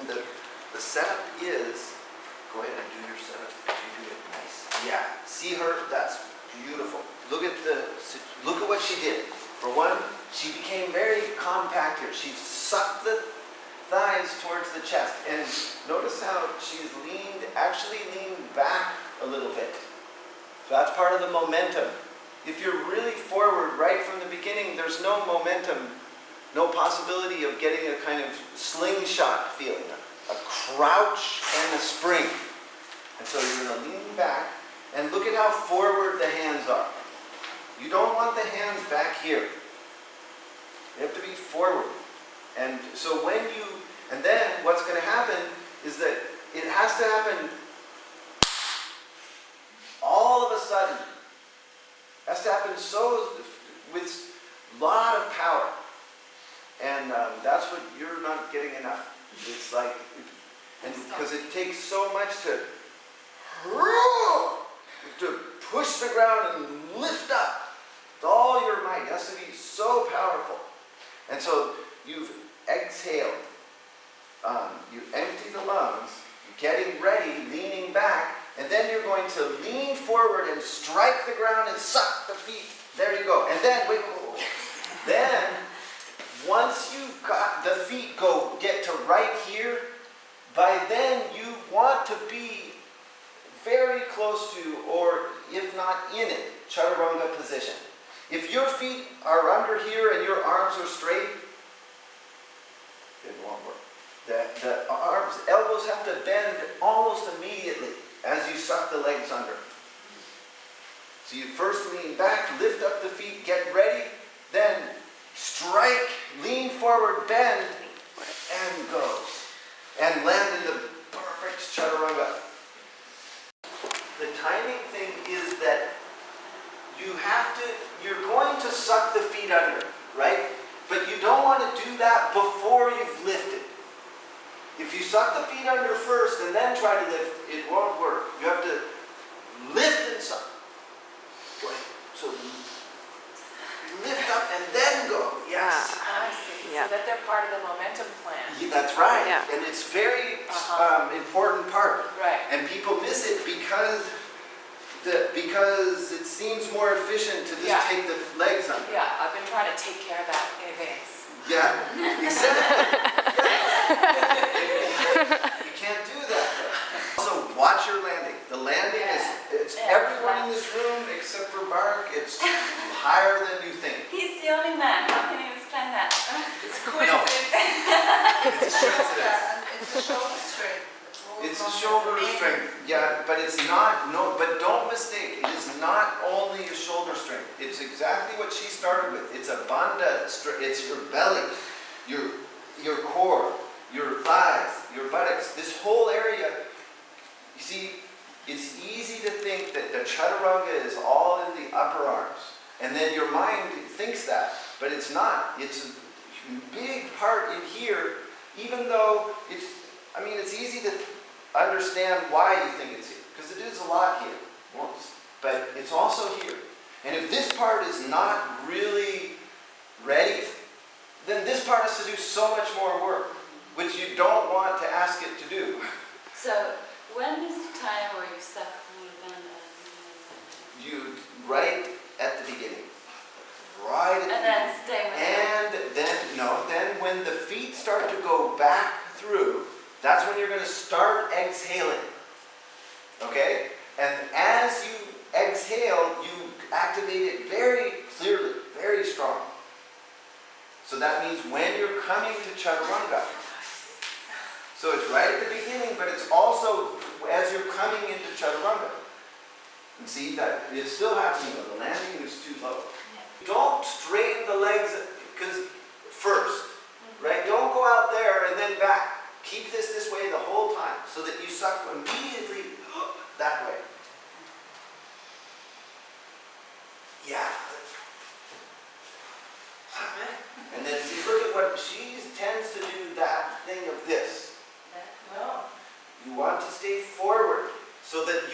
the setup is, go ahead and do your setup. You do it nice. Yeah, see her? That's beautiful. Look at what she did. For one, she became very compact here. She sucked the thighs towards the chest. And notice how she's actually leaned back a little bit. So that's part of the momentum. If you're really forward right from the beginning, there's no momentum, no possibility of getting a kind of slingshot feeling, a crouch and a spring. And so you're going to lean back and look at how forward the hands are. You don't want the hands back here. They have to be forward. And so and then what's going to happen is that it has to happen all of a sudden. It has to happen with a lot of power. And that's what you're not getting enough. It's like, and because it takes so much to push the ground and lift up. With all your might. It has to be so powerful. And so you've exhaled. You empty the lungs. You're getting ready, leaning back. And then you're going to lean forward and strike the ground and suck the feet. There you go. And then, then, once you got the feet get to right here, by then you want to be very close to, or if not in it, chaturanga position. If your feet are under here and your arms are straight, it won't work. The elbows have to bend almost immediately as you suck the legs under. So you first lean back, lift up the feet, get ready, then strike, lean forward, bend, and go. And land in the perfect chaturanga. The timing thing is that you're going to suck the feet under, right? But you don't want to do that before you've lifted. If you suck the feet under first and then try to lift, it won't work. You have to lift and suck. So lift up and then go. Yes. I see. Yeah. So that they're part of the momentum plan. Yeah, that's right. Yeah. And it's very important part. Right. And people miss it because it seems more efficient to just take the legs under. Yeah, I've been trying to take care of that in advance. Yeah, exactly. You can't do that though. Also, watch your landing. The landing it's everyone in this room except for Mark, it's higher than you think. He's the only man. How can you explain that? It's coincidence. It's a coincidence. It's a shoulder strength. It's a shoulder strength, yeah, but it's not, but don't mistake, it is not only your shoulder strength. It's exactly what she started with. It's a bandha strength. It's your belly, your core, your thighs, your buttocks, this whole area. You see, it's easy to think that the chaturanga is all in the upper arms. And then your mind thinks that, but it's not. It's a big part in here, even though it's easy to understand why you think it's here, because it is a lot here, but it's also here. And if this part is not really ready, then this part has to do so much more work, which you don't want to ask it to do. So, when is the time where you suck more than You, right at the beginning. Right at the and then stay with And then when the feet start to go back through, that's when you're going to start exhaling. Okay? And as you exhale, you activate it very clearly, very strong. So that means when you're coming to chaturanga. So it's right at the beginning, but it's also as you're coming into chaturanga. And see that it's still happening, but the landing is too low. Don't straighten the legs first, right? Don't go out there and then back. Keep this way the whole time so that you suck immediately that way. Yeah. And then see, look at what she tends to do, that thing of this. No. You want to stay forward so that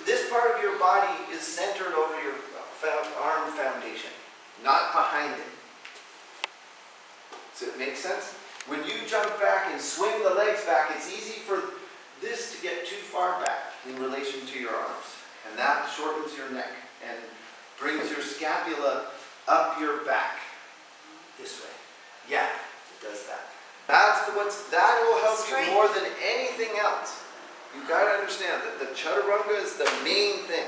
this part of your body is centered over your arm foundation, not behind it. Does it make sense? When you jump back and swing the legs back, it's easy for this to get too far back in relation to your arms. And that shortens your neck and brings your scapula up your back. This way. Yeah, it does that. That will help Straight. you more than anything else. You've got to understand that the chaturanga is the main thing.